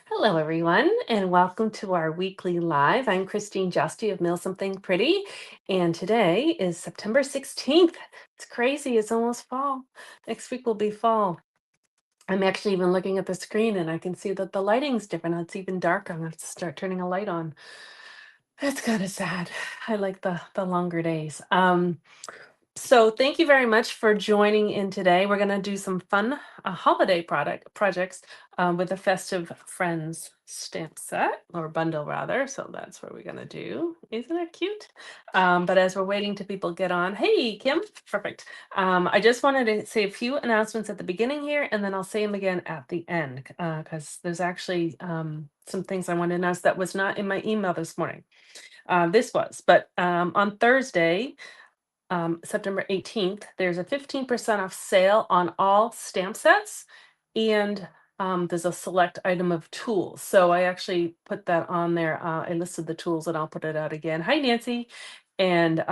Hello, everyone, and welcome to our weekly live. I'm Christine Justy of Mail Something Pretty, and today is September 16th. It's crazy, it's almost fall. Next week will be fall. I'm actually even looking at the screen and I can see that the lighting's different. It's even darker. I'm going to have to start turning a light on. That's kind of sad. I like the longer days. So thank you very much for joining in today. We're going to do some fun holiday product projects with the Festive Friends stamp set or bundle rather. So that's what we're going to do. Isn't it cute? But as we're waiting to people get on, hey Kim, perfect. I just wanted to say a few announcements at the beginning here, and then I'll say them again at the end because there's actually some things I want to announce that was not in my email this morning. This was, but on Thursday, September 18th, there's a 15% off sale on all stamp sets, and there's a select item of tools. So I actually put that on there. I listed the tools and I'll put it out again. Hi, Nancy. And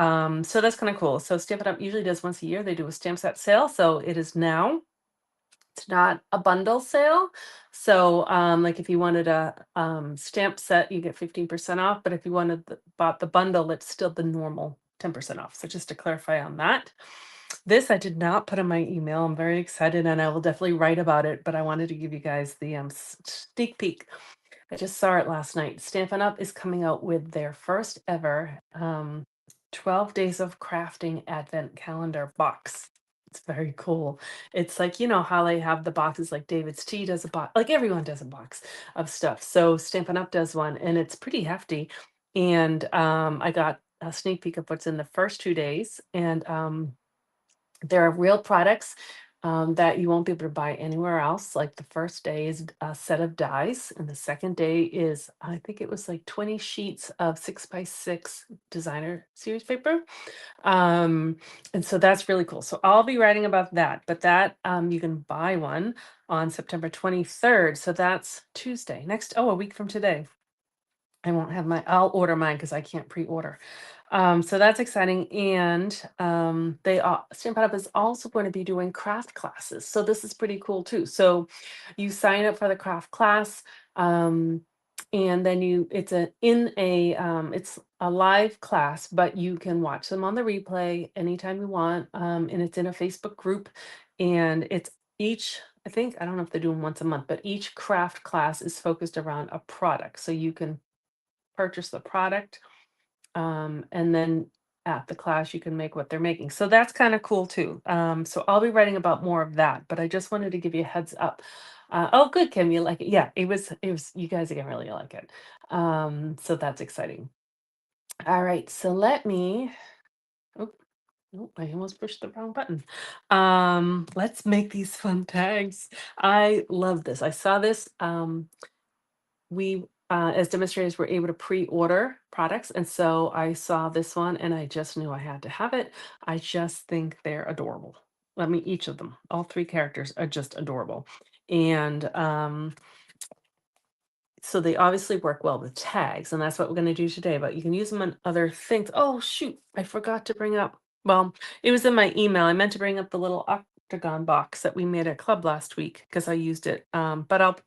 so that's kind of cool. So Stampin' Up! Usually does once a year. They do a stamp set sale. So it is now. It's not a bundle sale. So like if you wanted a stamp set, you get 15% off. But if you bought the bundle, it's still the normal 10% off. So just to clarify on that. This I did not put in my email. I'm very excited and I will definitely write about it, but I wanted to give you guys the sneak peek. I just saw it last night. Stampin' Up! Is coming out with their first ever 12 Days of Crafting Advent Calendar box. It's very cool. It's like, you know, how they have the boxes, like David's Tea does a box, like everyone does a box of stuff. So Stampin' Up! Does one, and it's pretty hefty. And I got a sneak peek of what's in the first 2 days. And there are real products that you won't be able to buy anywhere else. Like the first day is a set of dies, and the second day is, I think it was like 20 sheets of 6x6 designer series paper. Um, and so that's really cool. So I'll be writing about that, but that you can buy one on September 23rd. So that's Tuesday, a week from today. I won't have I'll order mine because I can't pre-order. So that's exciting. And Stampin' Up! Is also going to be doing craft classes. So this is pretty cool too. So you sign up for the craft class, and then it's a live class, but you can watch them on the replay anytime you want. And it's in a Facebook group, and it's each, I think, I don't know if they're doing once a month, but each craft class is focused around a product. So you can purchase the product, and then at the class you can make what they're making. So that's kind of cool too. So I'll be writing about more of that, but I just wanted to give you a heads up. Oh, good, Kim, you like it? Yeah, it was. You guys again really like it. So that's exciting. All right, so let me. Oh, oh, I almost pushed the wrong button. Let's make these fun tags. I love this. I saw this. We as demonstrators were able to pre-order products, and so I saw this one and I just knew I had to have it. I just think they're adorable. I mean, each of them, all three characters are just adorable. And so they obviously work well with tags, and that's what we're going to do today, but you can use them on other things. Oh shoot, I forgot to bring up, well, it was in my email. I meant to bring up the little octagon box that we made at club last week because I used it. But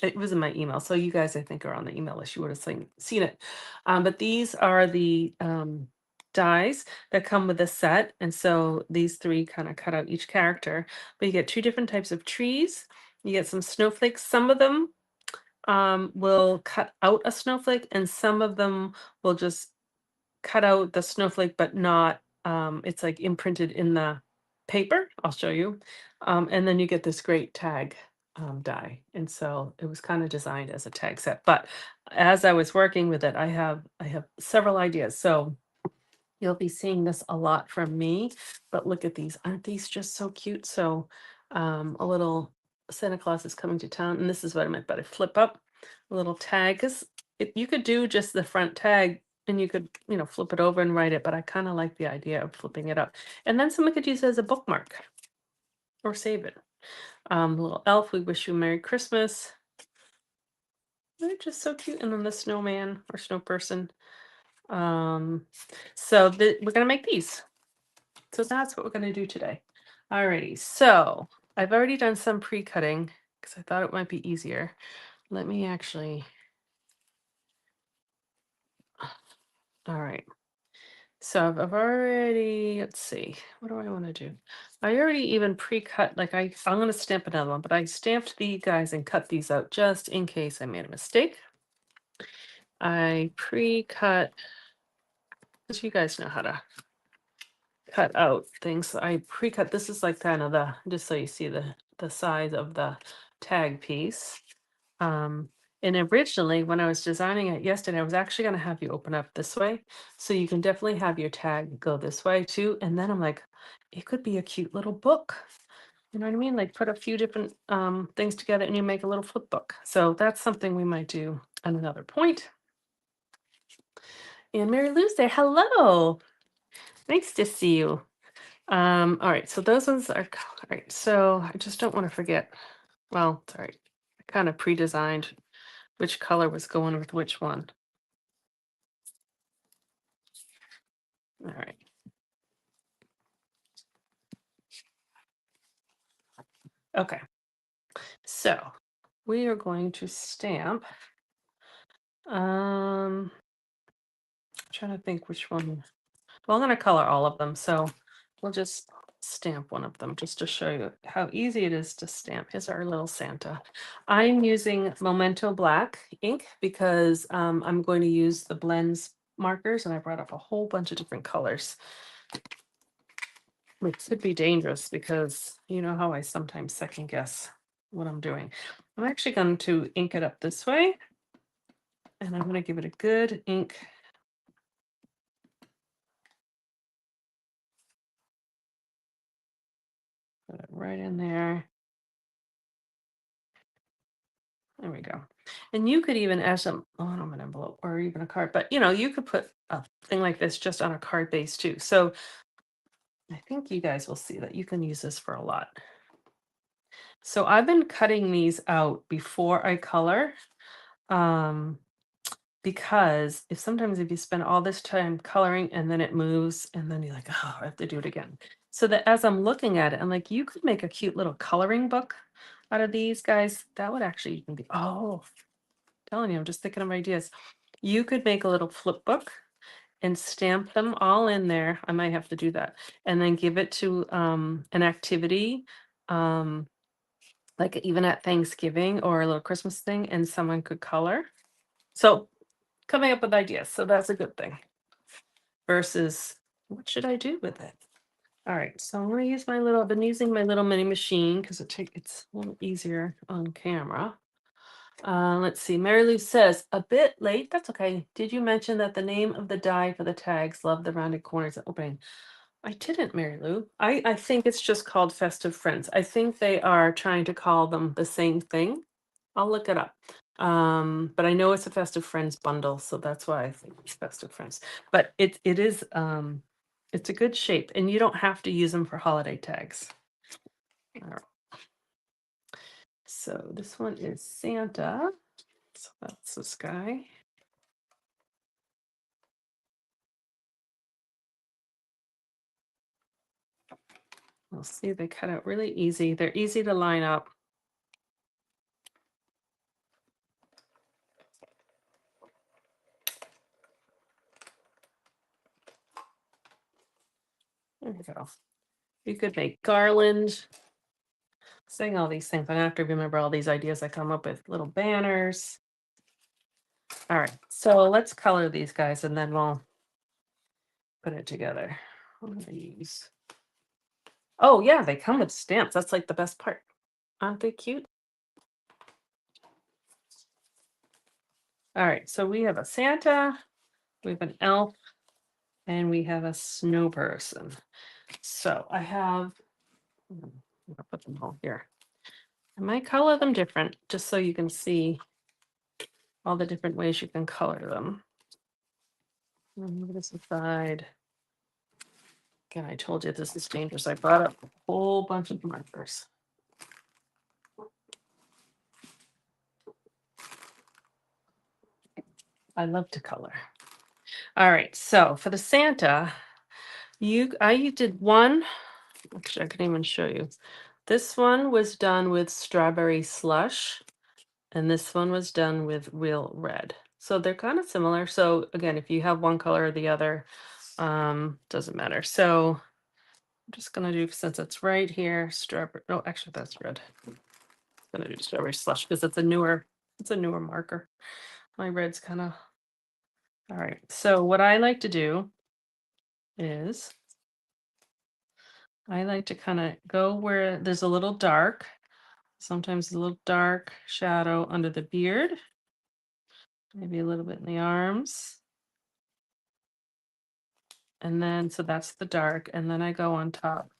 it was in my email, so you guys, I think, are on the email list. You would have seen it. But these are the dies that come with the set, and so these three kind of cut out each character. But you get two different types of trees. You get some snowflakes. Some of them will cut out a snowflake, and some of them will just cut out the snowflake, but not. It's like imprinted in the paper. I'll show you. And then you get this great tag die. And so it was kind of designed as a tag set. But as I was working with it, I have several ideas. So you'll be seeing this a lot from me. But look at these. Aren't these just so cute? So a little Santa Claus is coming to town. And this is what I meant by a flip up a little tag. Because you could do just the front tag and you could, flip it over and write it. But I kind of like the idea of flipping it up. And then someone could use it as a bookmark or save it. Little elf, we wish you a Merry Christmas. They're just so cute. And then the snowman or snow person. So we're gonna make these. So that's what we're gonna do today. Alrighty, so I've already done some pre-cutting because I thought it might be easier. let me actually, all right. So I've already, let's see, what do I want to do? I already even pre-cut, like I'm going to stamp another one, but I stamped these guys and cut these out just in case I made a mistake. I pre-cut, because you guys know how to cut out things. I pre-cut, this is like kind of the, just so you see the size of the tag piece. Um, and originally, when I was designing it yesterday, I was actually going to have you open up this way. So you can definitely have your tag go this way too. And then I'm like, it could be a cute little book. You know what I mean? Like put a few different things together and you make a little flip book. So that's something we might do at another point. And Mary Lou's there. Hello. Nice to see you. All right. So those ones are, all right. So I just don't want to forget. Well, it's all right. I kind of pre-designed which color was going with which one. All right. Okay. So we are going to stamp. Trying to think which one. Well, I'm going to color all of them. So we'll just stamp one of them just to show you how easy it is to stamp. Here's our little Santa. I'm using Memento Black ink because I'm going to use the blends markers and I brought up a whole bunch of different colors. Which could be dangerous because you know how I sometimes second guess what I'm doing. I'm actually going to ink it up this way and I'm going to give it a good ink. Put it right in there. There we go. And you could even add some on an envelope or even a card, but you know, you could put a thing like this just on a card base too. So I think you guys will see that you can use this for a lot. So I've been cutting these out before I color. Um, because if sometimes if you spend all this time coloring and then it moves and then you're like, oh, I have to do it again. So that as I'm looking at it, I'm like, you could make a cute little coloring book out of these guys. That would actually even be, oh, telling you, I'm just thinking of ideas. You could make a little flip book and stamp them all in there. I might have to do that. And then give it to an activity, um, like even at Thanksgiving or a little Christmas thing, and someone could color. So coming up with ideas. So that's a good thing. Versus what should I do with it? All right, so I'm gonna use my little, I've been using my little mini machine because it's a little easier on camera. Let's see. Mary Lou says, a bit late. That's okay. Did you mention that the name of the die for the tags love the rounded corners and opening? I didn't, Mary Lou. I think it's just called Festive Friends. I think they are trying to call them the same thing. I'll look it up. But I know it's a Festive Friends bundle, so that's why I think it's Festive Friends. But it is it's a good shape, and you don't have to use them for holiday tags. All right. So this one is Santa. So that's this guy. We'll see, they cut out really easy. They're easy to line up. There we go. You could make garland. Saying all these things, I have to remember all these ideas I come up with. Little banners. All right, so let's color these guys and then we'll put it together. What do I use? Oh yeah, they come with stamps. That's like the best part. Aren't they cute? All right, so we have a Santa, we have an elf, and we have a snow person. So I have, I'll put them all here. I might color them different just so you can see all the different ways you can color them. Move this aside. Again, I told you this is dangerous. I brought up a whole bunch of markers. I love to color. All right, so for the Santa, I did one. Actually, I can even show you. This one was done with strawberry slush. and this one was done with real red. So they're kind of similar. So again, if you have one color or the other, doesn't matter. So I'm just gonna do, since it's right here, strawberry. Oh, actually, that's red. I'm gonna do strawberry slush because it's a newer marker. My red's kind of all right. So what I like to do is I like to kind of go where there's a little dark, sometimes a little dark shadow under the beard, maybe a little bit in the arms. And then, so that's the dark. And then I go on top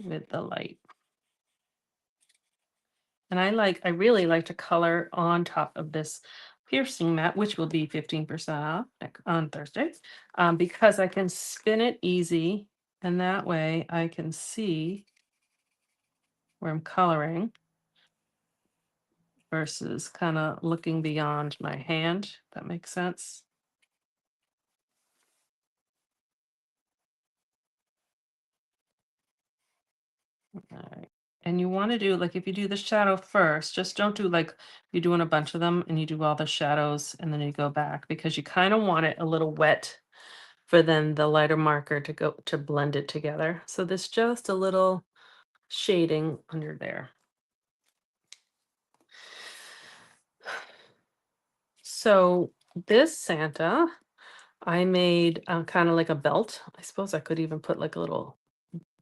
with the light. And I really like to color on top of this piercing mat, which will be 15% off on Thursday, because I can spin it easy. And that way I can see where I'm coloring versus kind of looking beyond my hand. If that makes sense. Alright. And you want to do, like, if you do the shadow first, just don't do like you're doing a bunch of them and you do all the shadows and then you go back, because you kind of want it a little wet for then the lighter marker to go to blend it together. So there's just a little shading under there. So this Santa, I made kind of like a belt. I suppose I could even put like a little,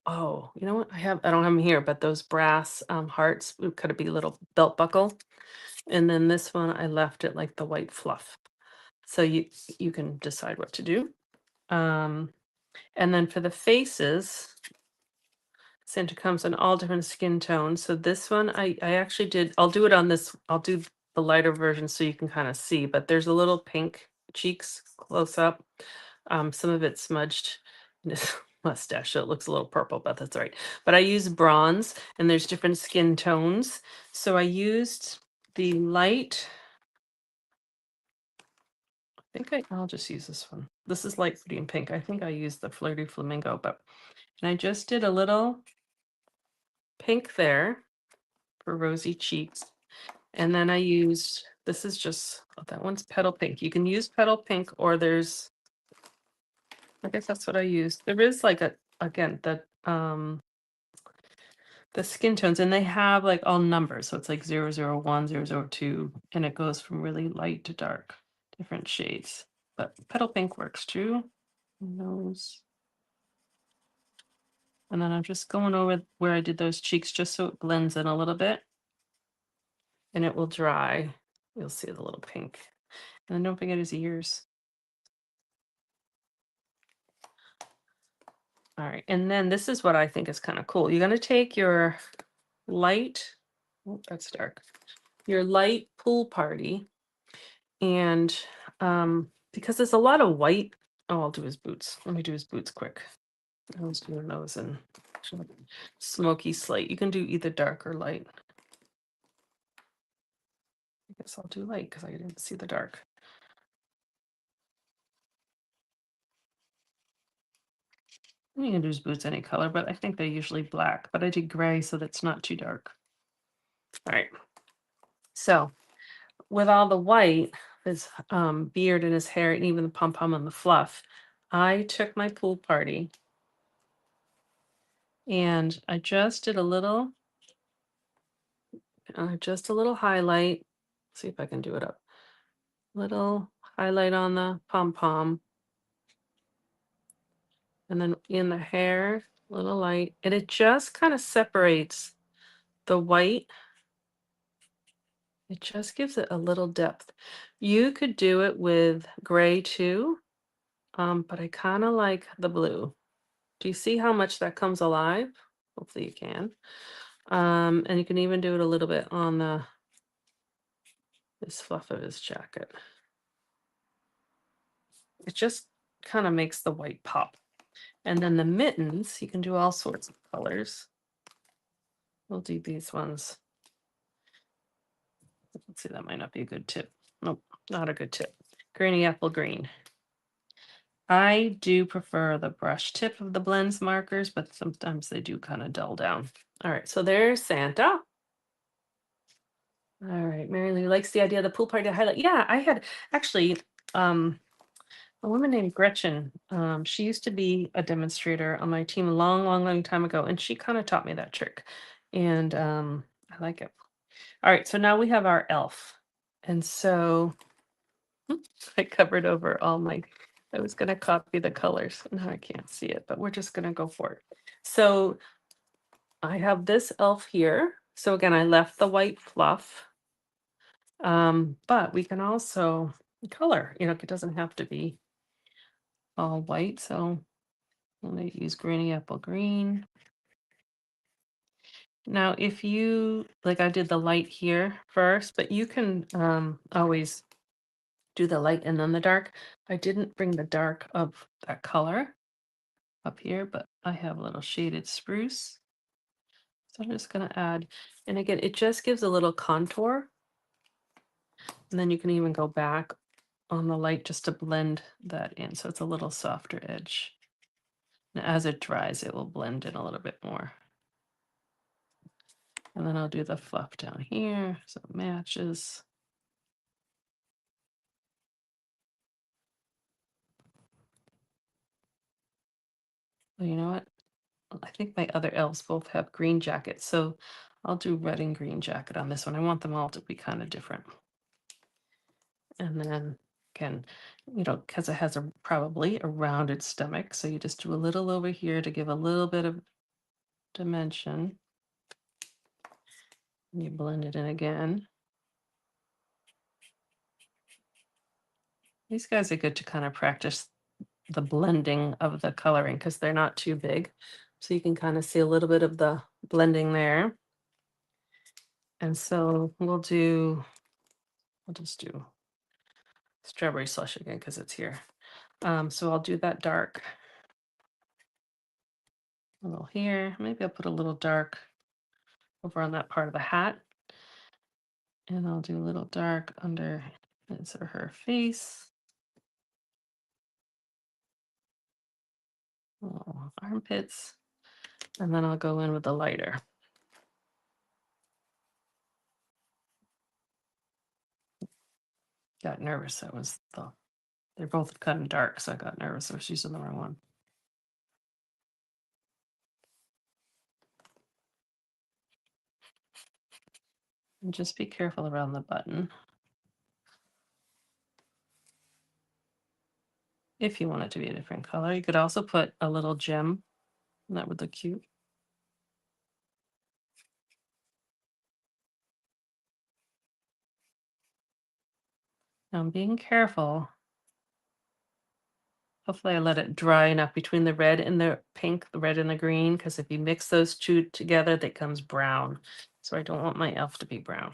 oh, you know what? I don't have them here, but those brass hearts, could it be a little belt buckle? And then this one, I left it like the white fluff. So you can decide what to do. Um, and then for the faces, Santa comes in all different skin tones. So this one, I actually did. I'll do it on this. I'll do the lighter version so you can kind of see. But there's a little pink cheeks close up. Some of it smudged in his mustache, so it looks a little purple, but that's all right. But I use bronze, and there's different skin tones. So I used the light. I'll just use this one. This is light pretty and pink. I think I used the Flirty Flamingo, but and I just did a little pink there for rosy cheeks. And then I used, this is just, oh, that one's petal pink. You can use petal pink, or there's, I guess that's what I used. There is like again, the skin tones, and they have like all numbers. So it's like 001, 002, and it goes from really light to dark, different shades. But petal pink works too. Nose. And then I'm just going over where I did those cheeks just so it blends in a little bit, and it will dry. You'll see the little pink. And then don't forget his ears. All right. And then this is what I think is kind of cool. You're going to take your light, oh, that's dark, your light pool party. And because there's a lot of white, oh, I'll do his boots. Let me do his boots quick. I was doing those in smoky slate. You can do either dark or light. I guess I'll do light because I didn't see the dark. You can do his boots any color, but I think they're usually black. But I did gray so that's not too dark. All right. So with all the white, his beard and his hair, and even the pom pom and the fluff, I took my pool party and I just did just a little highlight. See if I can do it up. Little highlight on the pom pom, and then in the hair, little light, and it just kind of separates the white. It just gives it a little depth. You could do it with gray too, but I kind of like the blue. Do you see how much that comes alive? Hopefully you can. And you can even do it a little bit on this fluff of his jacket. It just kind of makes the white pop. And then the mittens, you can do all sorts of colors. We'll do these ones. Let's see, that might not be a good tip. Nope, not a good tip. Granny apple green. I do prefer the brush tip of the blends markers, but sometimes they do kind of dull down. All right, so there's Santa. All right, Mary Lou likes the idea of the pool party to highlight. Yeah, I had actually um a woman named Gretchen. She used to be a demonstrator on my team a long, long, long time ago, and she kind of taught me that trick. And I like it. All right, so now we have our elf. And so I covered over all my, I was going to copy the colors. Now I can't see it, but we're just going to go for it. So I have this elf here. So again, I left the white fluff, but we can also color, it doesn't have to be all white. So I'm going to use Granny Apple Green. Now, if you, like I did the light here first, but you can always do the light and then the dark. I didn't bring the dark of that color up here, but I have a little shaded spruce. So I'm just going to add, and again, it just gives a little contour. And then you can even go back on the light just to blend that in. So it's a little softer edge. And as it dries, it will blend in a little bit more. And then I'll do the fluff down here so it matches. Well, you know what? I think my other elves both have green jackets, so I'll do red and green jacket on this one. I want them all to be kind of different. And then again, because it has probably a rounded stomach, so you just do a little over here to give a little bit of dimension. And you blend it in again. These guys are good to kind of practice the blending of the coloring because they're not too big. So you can kind of see a little bit of the blending there. And so we'll just do strawberry slush again because it's here. So I'll do that dark a little here. Maybe I'll put a little dark over on that part of the hat. And I'll do a little dark under his or her face. Little armpits. And then I'll go in with the lighter. Got nervous. They're both kind of dark, so I got nervous. I was using the wrong one. And just be careful around the button. If you want it to be a different color, you could also put a little gem. That would look cute. Now I'm being careful. Hopefully I let it dry enough between the red and the pink, the red and the green, because if you mix those two together, that comes brown. So I don't want my elf to be brown.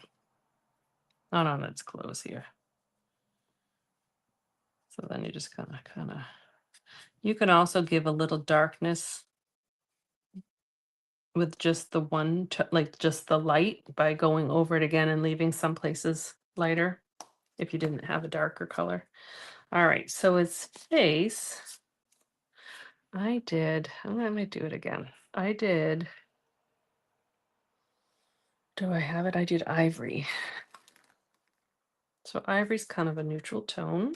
Not on its clothes here. So then you just kind of, you can also give a little darkness with just the one, like just the light by going over it again and leaving some places lighter if you didn't have a darker color. All right, so its face, I'm gonna do it again. Do I have it? I did ivory. So ivory's kind of a neutral tone.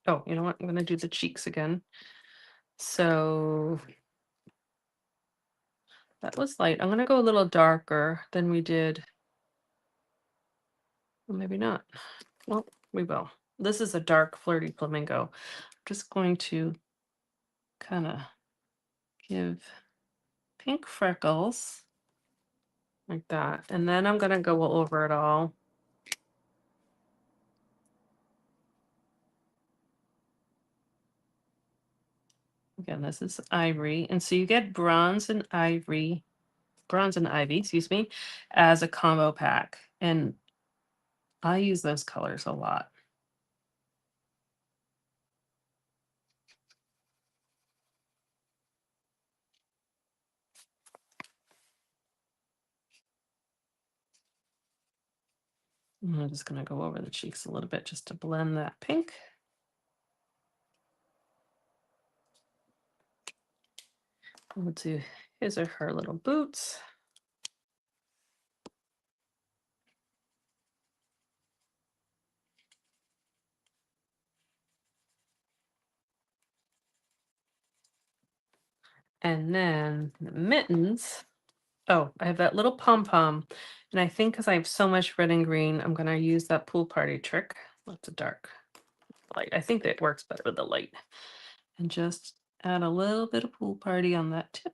Oh, you know what? I'm gonna do the cheeks again. So that was light. I'm gonna go a little darker than we did. Well, maybe not. Well, we will. This is a dark flirty flamingo. I'm just going to kind of give pink freckles like that. And then I'm gonna go over it all. Again, this is ivory. And so you get bronze and ivy, excuse me, as a combo pack. And I use those colors a lot. I'm just going to go over the cheeks a little bit just to blend that pink. We'll do his or her little boots. And then the mittens. Oh, I have that little pom-pom. And I think because I have so much red and green, I'm going to use that pool party trick. That's a dark light. I think that works better with the light. And just add a little bit of pool party on that tip.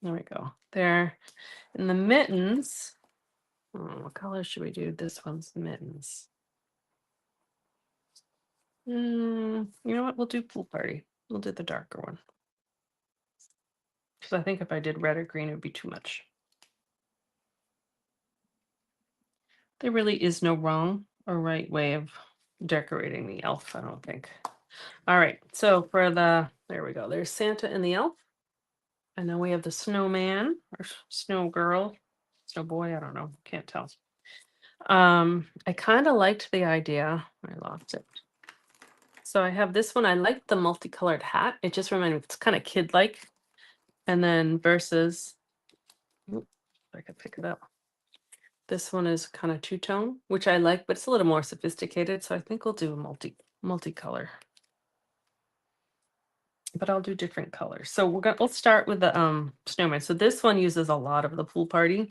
There we go. There. And the mittens. What color should we do? This one's mittens. You know what? We'll do pool party. We'll do the darker one. Because I think if I did red or green, it would be too much. There really is no wrong or right way of decorating the elf, I don't think. All right, so for there we go. There's Santa and the elf. And then we have the snowman or snow girl, snow boy, I don't know, can't tell. I kind of liked the idea. I lost it. So I have this one. I like the multicolored hat. It just reminded me, it's kind of kid-like. And then versus, oop, if I could pick it up. This one is kind of two-tone, which I like, but it's a little more sophisticated. So I think we'll do a multicolor. But I'll do different colors. So we'll start with the snowman. So this one uses a lot of the pool party.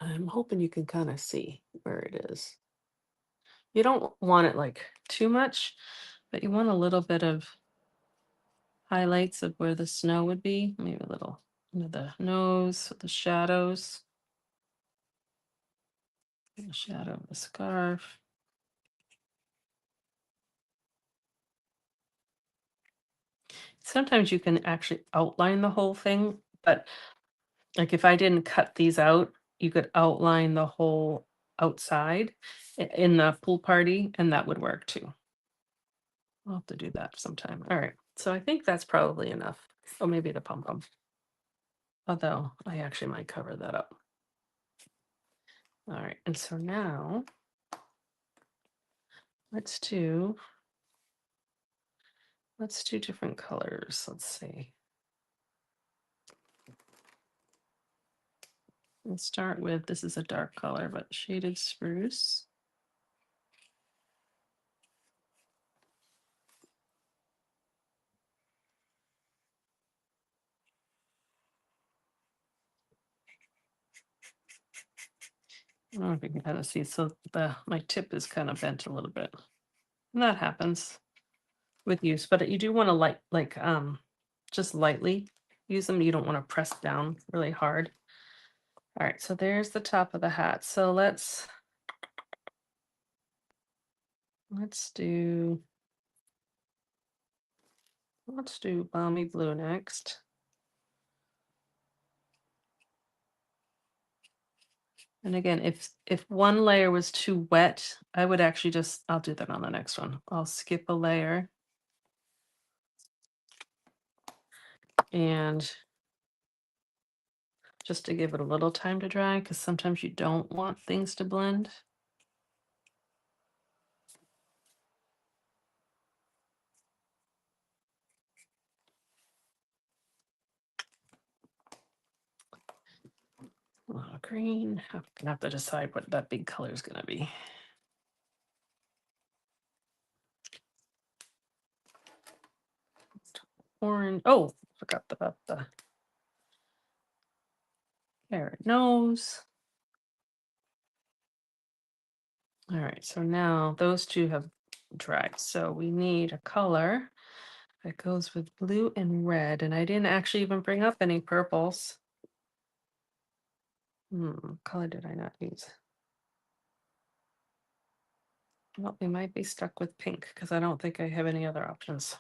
I'm hoping you can kind of see where it is. You don't want it like too much, but you want a little bit of highlights of where the snow would be. Maybe a little under the nose, the shadows. The shadow of the scarf. Sometimes you can actually outline the whole thing, but like if I didn't cut these out, you could outline the whole outside in the pool party, and that would work too. I'll have to do that sometime. All right. So I think that's probably enough. Oh, maybe the pom pom. Although I actually might cover that up. All right. And so now let's do different colors. Let's see. Let's start with, this is a dark color, but shaded spruce. I don't know if you can kind of see. So my tip is kind of bent a little bit. And that happens with use, but you do want to just lightly use them. You don't want to press down really hard. All right, so there's the top of the hat. So let's do balmy blue next. And again, if one layer was too wet, I would actually I'll do that on the next one. I'll skip a layer. And just to give it a little time to dry, because sometimes you don't want things to blend. A lot of green. I'm gonna have to decide what that big color is gonna be. Orange. Oh, forgot about the carrot nose. All right, so now those two have dried. So we need a color that goes with blue and red. And I didn't actually even bring up any purples. What color did I not use? Well, we might be stuck with pink because I don't think I have any other options.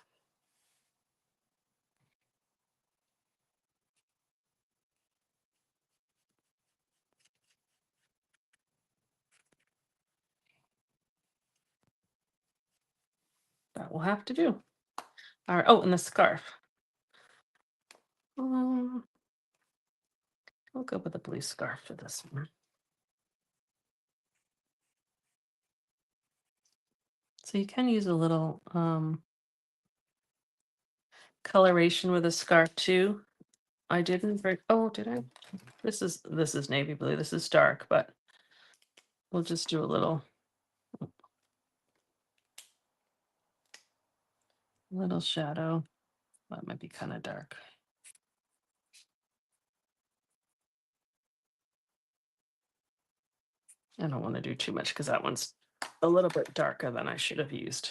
That will have to do. All right. Oh, and the scarf. I'll go with the blue scarf for this one. So you can use a little coloration with a scarf too. I didn't bring, oh, did I? This is navy blue. This is dark, but we'll just do a little shadow. That might be kind of dark. I don't want to do too much because that one's a little bit darker than I should have used.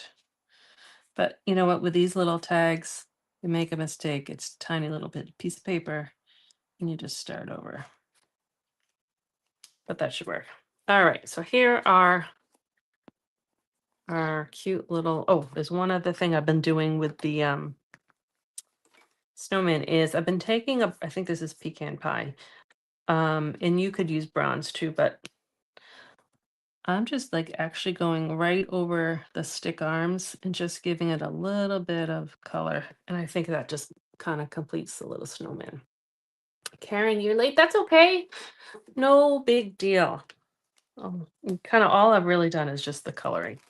But you know what? With these little tags, you make a mistake. It's a tiny little bit piece of paper, and you just start over. But that should work. All right. So here are our cute little. Oh, there's one other thing I've been doing with the snowman is I've been taking a. I think this is pecan pie. And you could use bronze too, but I'm just like actually going right over the stick arms and just giving it a little bit of color. And I think that just kind of completes the little snowman. Karen, you're late. That's okay. No big deal. Kind of all I've really done is just the coloring.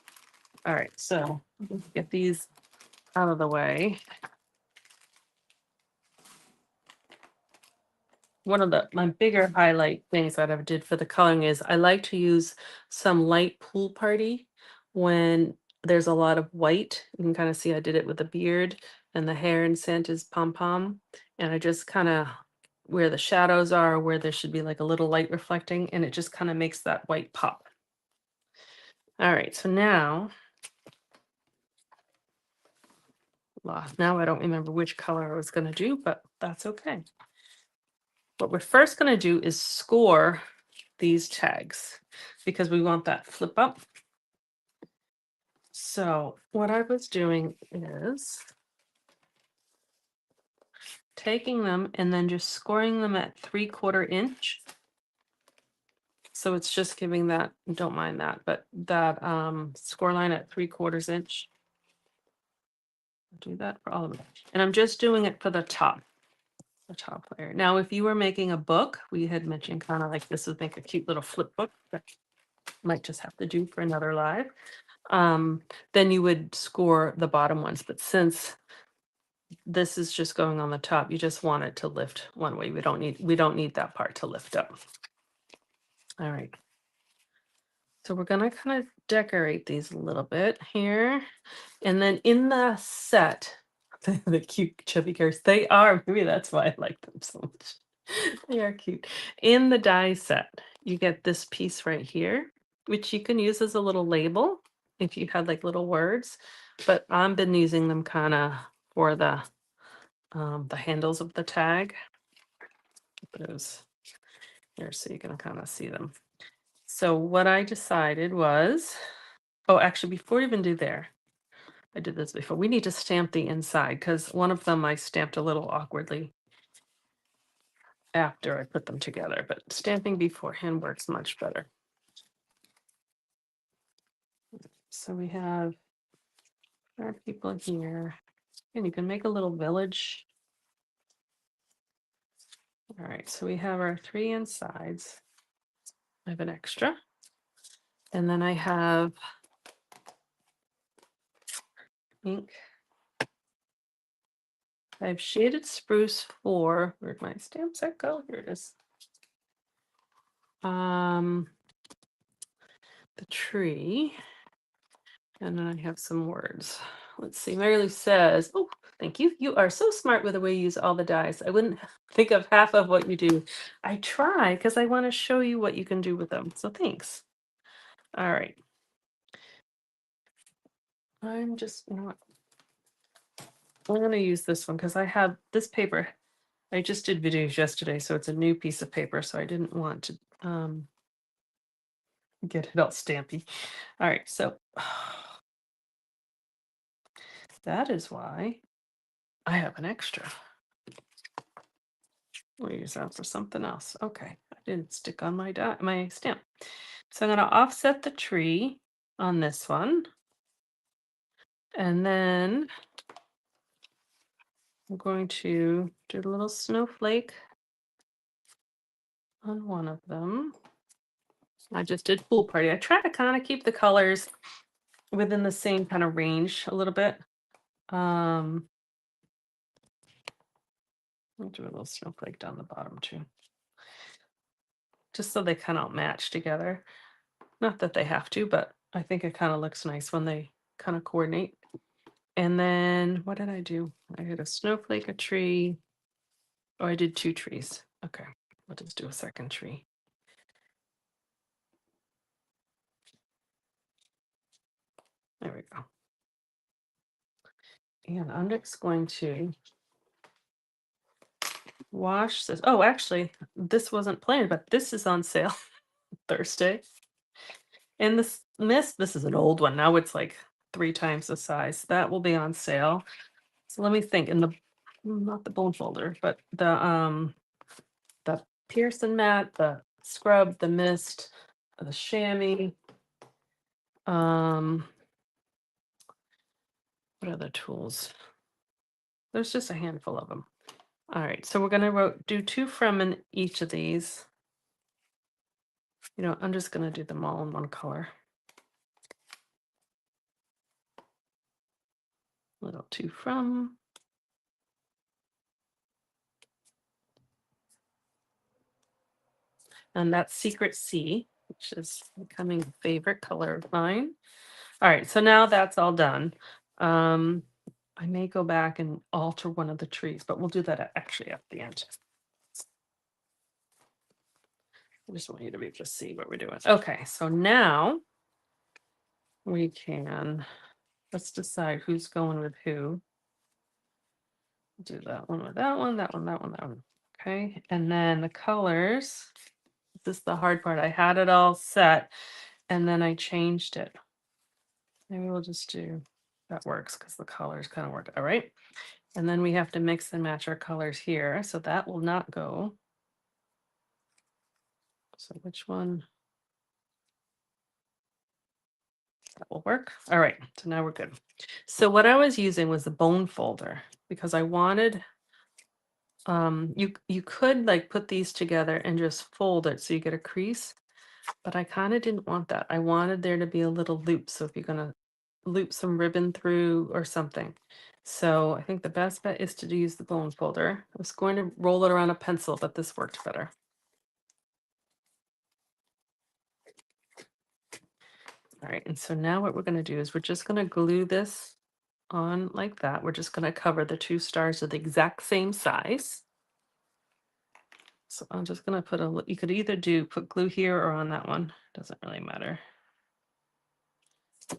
All right, so let's get these out of the way. One of my bigger highlight things that I did for the coloring is I like to use some light pool party when there's a lot of white. You can kind of see I did it with the beard and the hair and scent is pom pom. And I just kind of where the shadows are, where there should be like a little light reflecting, and it just kind of makes that white pop. All right, so now I don't remember which color I was going to do, but that's okay. What we're first going to do is score these tags because we want that flip up. So what I was doing is taking them and then just scoring them at 3/4 inch. So it's just giving that, don't mind that, but that score line at 3/4 inch. I'll do that for all of them. And I'm just doing it for the top layer. Now, if you were making a book, we had mentioned kind of like this would make a cute little flip book that might just have to do for another live. Then you would score the bottom ones. But since this is just going on the top, you just want it to lift one way. We don't need that part to lift up. All right. So we're gonna kind of decorate these a little bit here. And then in the set, the cute chubby girls, they are, maybe that's why I like them so much. They are cute. In the die set, you get this piece right here, which you can use as a little label if you had like little words, but I've been using them kind of for the handles of the tag. Those here, so you can kind of see them. So what I decided was, oh, actually, before we even do there, I did this before. We need to stamp the inside because one of them I stamped a little awkwardly after I put them together, but stamping beforehand works much better. So we have our people here, and you can make a little village. All right, so we have our 3 insides. I have an extra. And then I have ink. I have shaded spruce for, where'd my stamp set go? Here it is. The tree. And then I have some words. Let's see. Mary Lou says, oh, thank you. You are so smart with the way you use all the dies. I wouldn't think of half of what you do. I try because I want to show you what you can do with them. So thanks. All right. I'm just, you know what? I'm going to use this one because I have this paper. I just did videos yesterday, so it's a new piece of paper. So I didn't want to get it all stampy. All right. So that is why I have an extra. We'll use that for something else. Okay, I didn't stick on my stamp. So I'm going to offset the tree on this one. And then I'm going to do a little snowflake on one of them. I just did pool party. I try to kind of keep the colors within the same kind of range a little bit. I'll do a little snowflake down the bottom too. Just so they kind of match together. Not that they have to, but I think it kind of looks nice when they kind of coordinate. And then what did I do? I had a snowflake, a tree. Oh, I did 2 trees. Okay, we'll just do a second tree. There we go. And I'm just going to wash this. Oh, actually, this wasn't planned, but this is on sale Thursday. And this mist, this is an old one. Now it's like 3 times the size. That will be on sale. So let me think. In the not the bone folder, but the Pearson mat, the scrub, the mist, the chamois. Um, what other tools? There's just a handful of them. All right, so we're gonna do 2 from in each of these. You know, I'm just gonna do them all in one color. Little 2 from. And that's Secret Sea, which is becoming a favorite color of mine. All right, so now that's all done. Um, I may go back and alter one of the trees, but we'll do that actually at the end. I just want you to be able to see what we're doing. Okay, so now we can, let's decide who's going with who. Do that one with that one, that one, that one, that one. Okay, and then the colors. This is the hard part. I had it all set and then I changed it. Maybe we'll just do that works because the colors kind of work. All right. And then we have to mix and match our colors here. So that will not go. So which one? That will work. All right. So now we're good. So what I was using was the bone folder because I wanted you could like put these together and just fold it so you get a crease, but I kind of didn't want that. I wanted there to be a little loop. So if you're gonna loop some ribbon through or something. So I think the best bet is to use the bone folder. I was going to roll it around a pencil, but this worked better. All right, and so now what we're going to do is we're just going to glue this on like that. We're just going to cover the 2 stars of the exact same size. So I'm just going to put you could either put glue here or on that one. Doesn't really matter.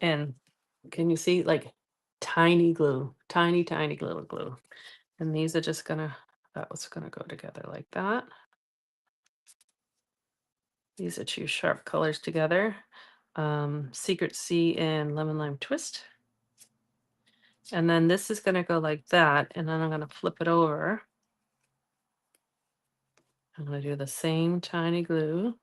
And can you see like tiny glue, tiny, tiny little glue. And these are just gonna, that was gonna go together like that. These are 2 sharp colors together. Secret Sea and Lemon Lime Twist. And then this is gonna go like that, and then I'm gonna flip it over. I'm gonna do the same tiny glue.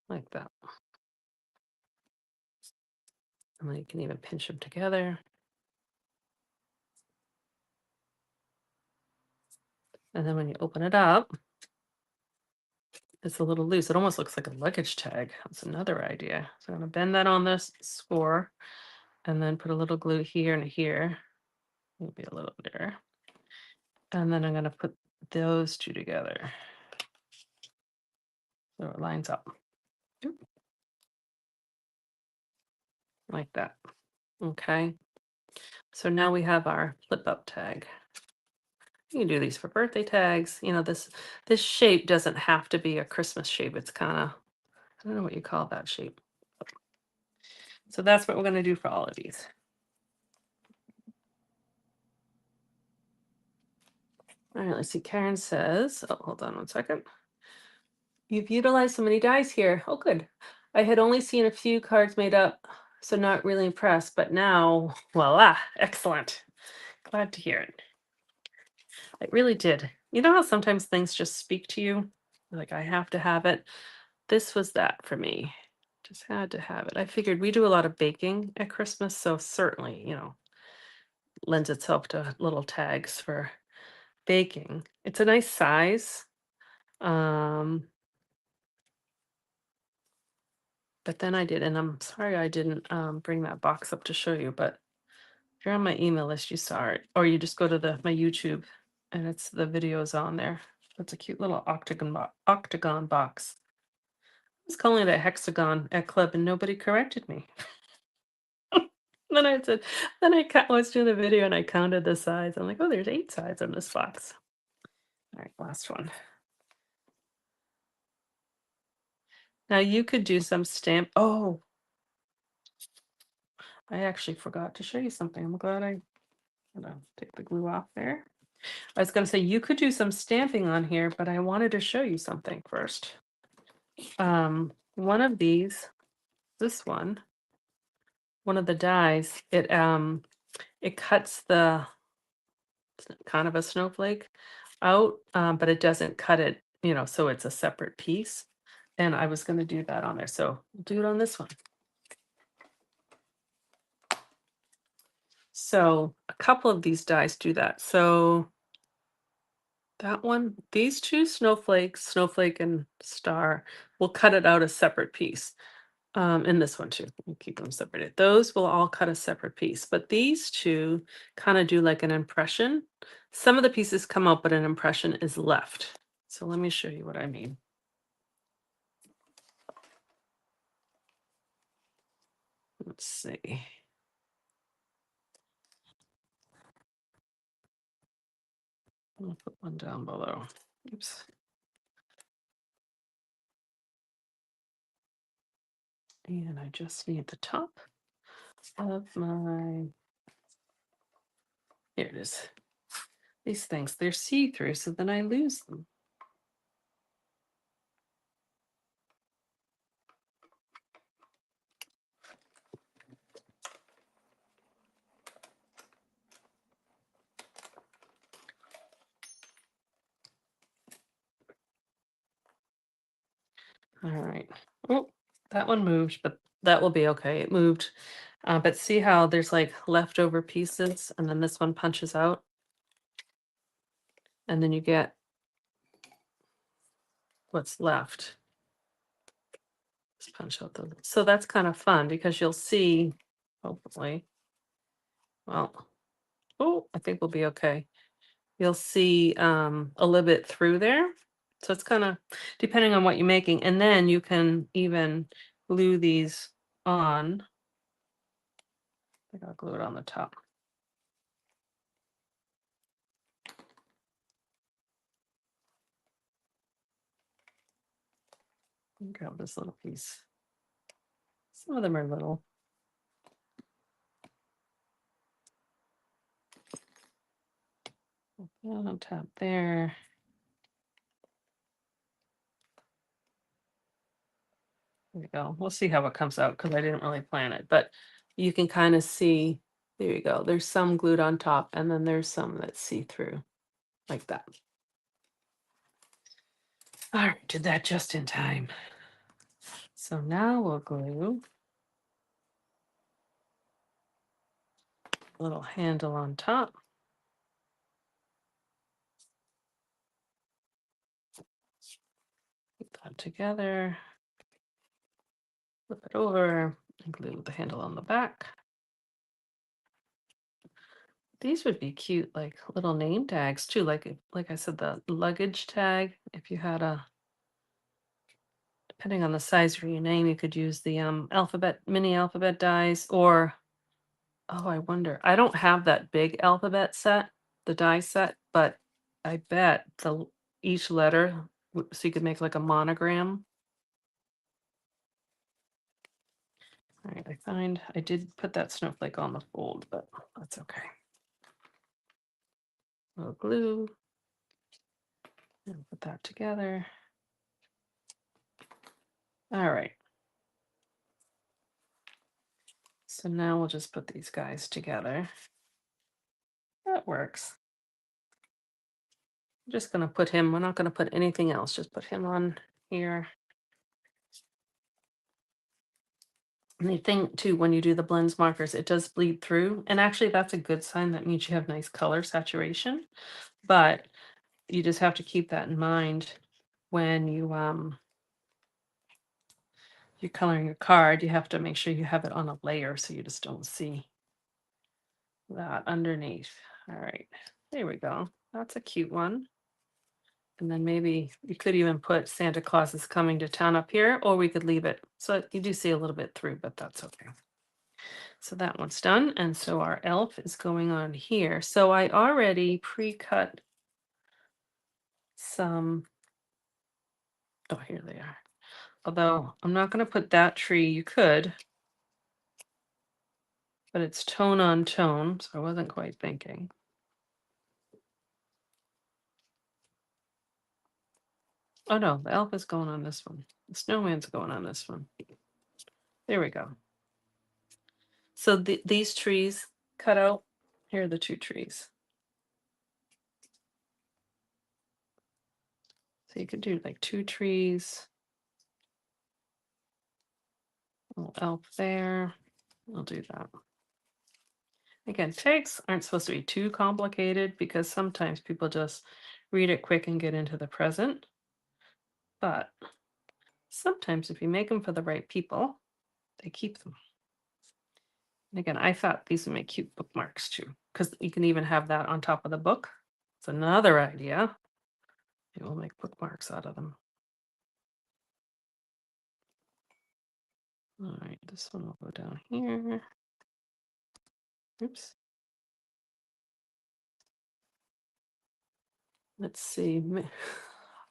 Like that. And then you can even pinch them together. And then when you open it up, it's a little loose. It almost looks like a luggage tag. That's another idea. So I'm gonna bend that on this score and then put a little glue here and here. Maybe a little there. And then I'm gonna put those 2 together. So it lines up. Oop. Like that. Okay. So now we have our flip up tag. You can do these for birthday tags. You know, this shape doesn't have to be a Christmas shape. It's kind of, I don't know what you call that shape. So that's what we're going to do for all of these. All right, let's see. Karen says, oh, hold on one second. You've utilized so many dies here. Oh, good. I had only seen a few cards made up, so not really impressed, but now, voila, excellent. Glad to hear it. It really did. You know how sometimes things just speak to you? Like, I have to have it. This was that for me. Just had to have it. I figured we do a lot of baking at Christmas, so certainly, you know, lends itself to little tags for baking. It's a nice size. Um, but then I did, and I'm sorry I didn't bring that box up to show you, but if you're on my email list, you saw it, or you just go to my YouTube and it's the videos on there. It's a cute little octagon box. I was calling it a hexagon at club and nobody corrected me. Then I said, I was doing the video and I counted the sides. I'm like, oh, there's 8 sides on this box. All right, last one. Now you could do some stamp. Oh, I actually forgot to show you something. I'm glad I take the glue off there. I was going to say you could do some stamping on here, but I wanted to show you something first. One of these, this one of the dies, it cuts the kind of a snowflake out, but it doesn't cut it, so it's a separate piece. And I was going to do that on there, so we'll do it on this one. So a couple of these dies do that. So that one, these two snowflakes, snowflake and star, will cut it out a separate piece. And this one too. We'll keep them separated. Those will all cut a separate piece, but these two kind of do like an impression. Some of the pieces come out, but an impression is left. So let me show you what I mean. Let's see. I'll put one down below. Oops. And I just need the top of my, here it is. These things, they're see-through, so then I lose them. All right. Oh, that one moved, but that will be okay. It moved. But see how there's like leftover pieces, and then this one punches out, and then you get what's left. Just punch out those. So that's kind of fun because you'll see, hopefully. Well, oh, I think we'll be okay. You'll see a little bit through there. So it's kind of depending on what you're making. And then you can even glue these on. I think I'll glue it on the top. Grab this little piece. Some of them are little. On top there. There we go. We'll see how it comes out because I didn't really plan it, but you can kind of see, there you go. There's some glued on top and then there's some that see through like that. All right, did that just in time. So now we'll glue a little handle on top. Put that together, flip it over, and glue the handle on the back. These would be cute, like little name tags too. Like I said, the luggage tag. If you had a, depending on the size of your name, you could use the mini alphabet dies, or oh, I wonder. I don't have that big alphabet set, the die set, but I bet each letter, so you could make like a monogram. All right, I did put that snowflake on the fold, but that's okay. A little glue. And put that together. All right. So now we'll just put these guys together. That works. I'm just gonna put him, we're not gonna put anything else, just put him on here. And the thing too, when you do the blends markers, it does bleed through. And actually that's a good sign. That means you have nice color saturation. But you just have to keep that in mind when you're coloring your card. You have to make sure you have it on a layer so you just don't see that underneath. All right, there we go. That's a cute one. And then maybe you could even put Santa Claus is coming to town up here, or we could leave it. So you do see a little bit through, but that's okay. So that one's done. And so our elf is going on here. So I already pre-cut some. Oh, here they are. Although I'm not going to put that tree. You could, but it's tone on tone. So I wasn't quite thinking. Oh no, the elf is going on this one. The snowman's going on this one. There we go. So these trees cut out. Here are the two trees. So you could do like two trees. Little elf there. I'll do that. Again, tags aren't supposed to be too complicated because sometimes people just read it quick and get into the present. But sometimes if you make them for the right people, they keep them. And again, I thought these would make cute bookmarks too, because you can even have that on top of the book. It's another idea. It will make bookmarks out of them. All right, this one will go down here. Oops. Let's see.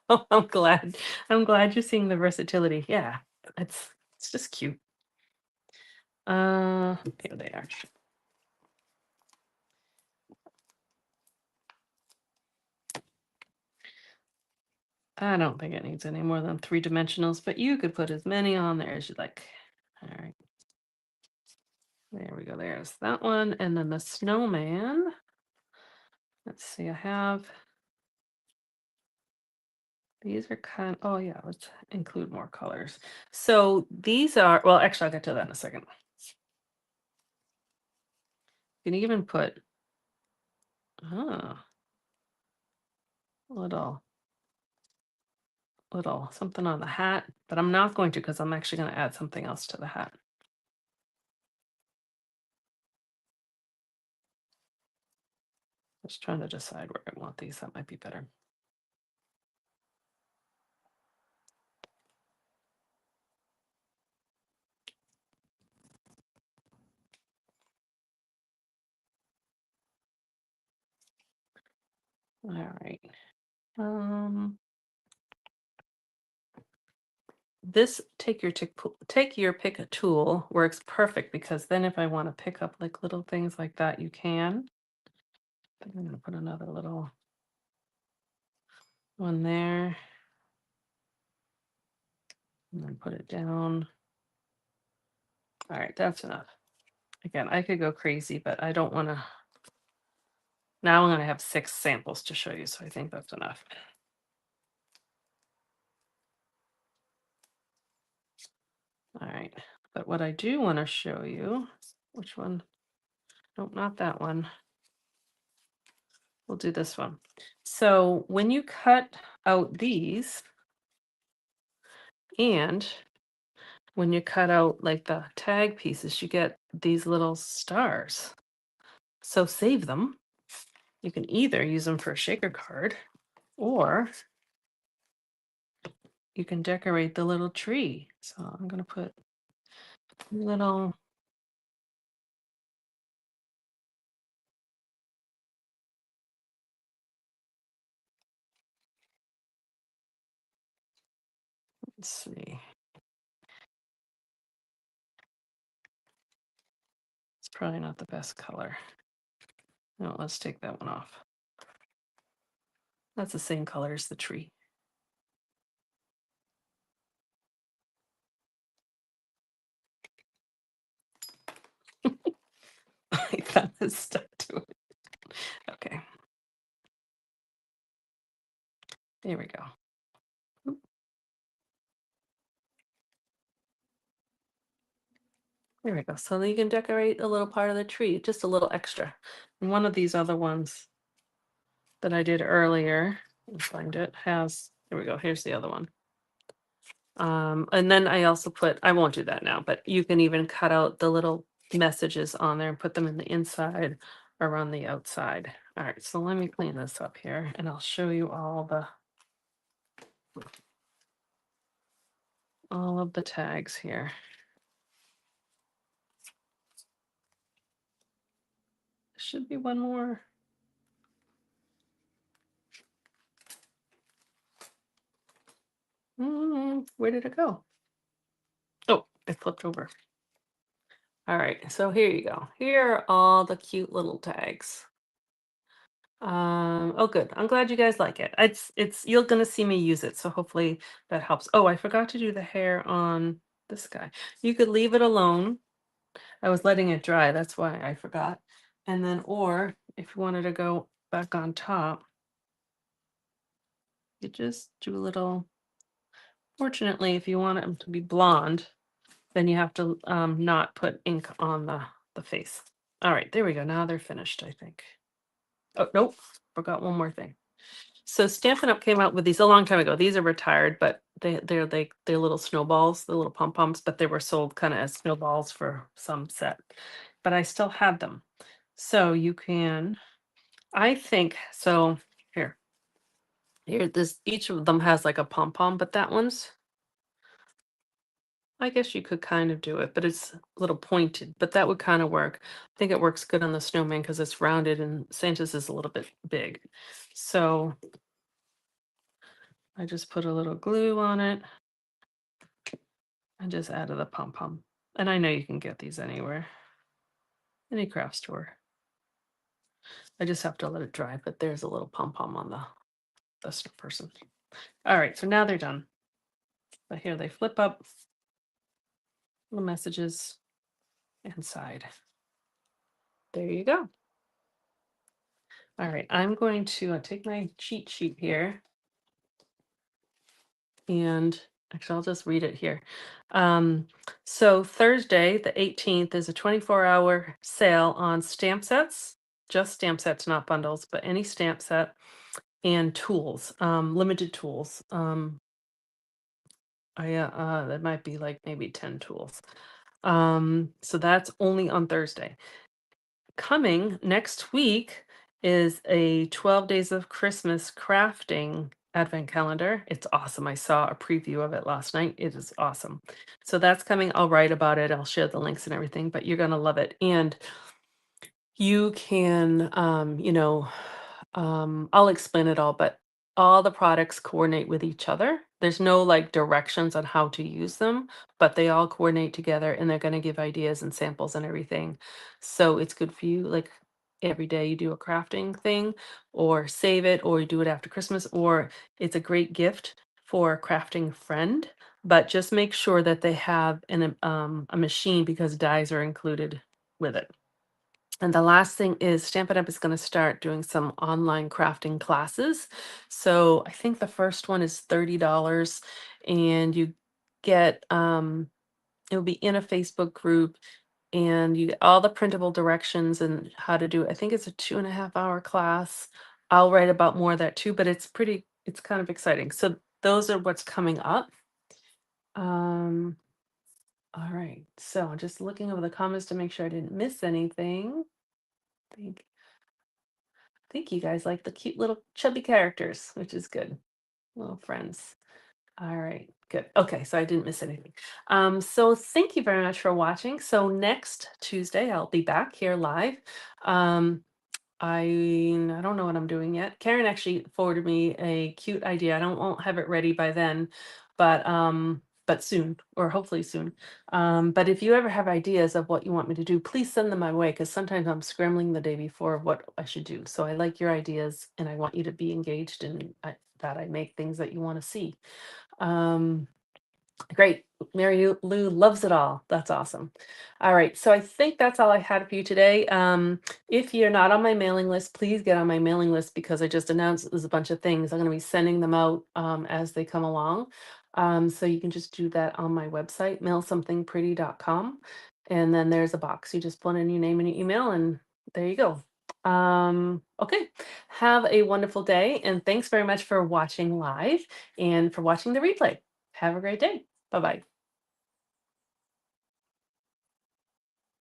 Oh, I'm glad. I'm glad you're seeing the versatility. Yeah, it's just cute. Here they are. I don't think it needs any more than 3 dimensionals, but you could put as many on there as you like. All right. There we go. There's that one. And then the snowman. Let's see. I have these are oh yeah, let's include more colors. So these are, well, actually I'll get to that in a second. You can even put little something on the hat, but I'm not going to because I'm actually going to add something else to the hat. Just trying to decide where I want these. That might be better. All right. This take your pick a tool works perfect because then if I want to pick up like little things like that, you can. I'm going to put another little one there and then put it down. All right, that's enough. Again, I could go crazy, but I don't want to. Now I'm going to have 6 samples to show you, so I think that's enough. All right, but what I do want to show you, which one? Nope, not that one. We'll do this one. So when you cut out these, and when you cut out like the tag pieces, you get these little stars. So save them. You can either use them for a shaker card, or you can decorate the little tree. So I'm going to put little. Let's see. It's probably not the best color. No, let's take that one off. That's the same color as the tree. I thought it stuck to it. Okay. There we go. There we go. So you can decorate a little part of the tree, just a little extra. And one of these other ones that I did earlier, let me find it, has, there we go, here's the other one. And then I also I won't do that now, but you can even cut out the little messages on there and put them in the inside or on the outside. All right, so let me clean this up here and I'll show you all the all of the tags here. Should be one more. Where did it go? Oh, it flipped over. All right, so here you go. Here are all the cute little tags. Oh good. I'm glad you guys like it. It's you're gonna see me use it, so hopefully that helps. Oh, I forgot to do the hair on this guy. You could leave it alone. I was letting it dry, that's why I forgot. And then, or if you wanted to go back on top, you just do a little. Fortunately, if you want them to be blonde, then you have to not put ink on the face. All right, there we go. Now they're finished, I think. Oh, nope, forgot one more thing. So Stampin' Up came out with these a long time ago. These are retired, but they're little snowballs, the little pom poms, but they were sold kind of as snowballs for some set. But I still have them. So you can, I think, so here, this each of them has like a pom pom, but that one's, I guess you could kind of do it, but it's a little pointed, but that would kind of work. I think it works good on the snowman because it's rounded and Santa's is a little bit big. So I just put a little glue on it and just added the pom pom. And I know you can get these anywhere, any craft store. I just have to let it dry, but there's a little pom pom on the person. All right, so now they're done. But here they flip up, little messages inside. There you go. All right, I'm going to take my cheat sheet here and actually I'll just read it here. So Thursday, the 18th, is a 24-hour sale on stamp sets, just stamp sets, not bundles, but any stamp set and tools, limited tools. That might be like maybe 10 tools. So that's only on Thursday. Coming next week is a 12 days of Christmas crafting advent calendar. It's awesome. I saw a preview of it last night. It is awesome. So that's coming. I'll write about it. I'll share the links and everything, but you're going to love it. And you can, I'll explain it all, but all the products coordinate with each other. There's no like directions on how to use them, but they all coordinate together and they're going to give ideas and samples and everything. So it's good for you. Like every day you do a crafting thing or save it or you do it after Christmas, or it's a great gift for a crafting friend. But just make sure that they have a machine because dyes are included with it. And the last thing is Stampin' Up! Is going to start doing some online crafting classes. So I think the first one is $30 and you get it'll be in a Facebook group and you get all the printable directions and how to do it. I think it's a 2.5 hour class. I'll write about more of that too, but it's kind of exciting. So those are what's coming up. Um, all right. So just looking over the comments to make sure I didn't miss anything. Think you guys like the cute little chubby characters, which is good. Little friends. All right, good. Okay, so I didn't miss anything. So thank you very much for watching. So next Tuesday, I'll be back here live. Um, I don't know what I'm doing yet. Karen actually forwarded me a cute idea. I don't won't have it ready by then, but soon or hopefully soon. But if you ever have ideas of what you want me to do, please send them my way because sometimes I'm scrambling the day before of what I should do. So I like your ideas and I want you to be engaged in that I make things that you want to see. Um, Great. Lou loves it all. That's awesome. All right. So I think that's all I had for you today. If you're not on my mailing list, please get on my mailing list because I just announced there's a bunch of things. I'm going to be sending them out as they come along. So you can just do that on my website, mailsomethingpretty.com. And then there's a box. You just put in your name and your email, and there you go. Okay. Have a wonderful day. And thanks very much for watching live and for watching the replay. Have a great day. Bye bye.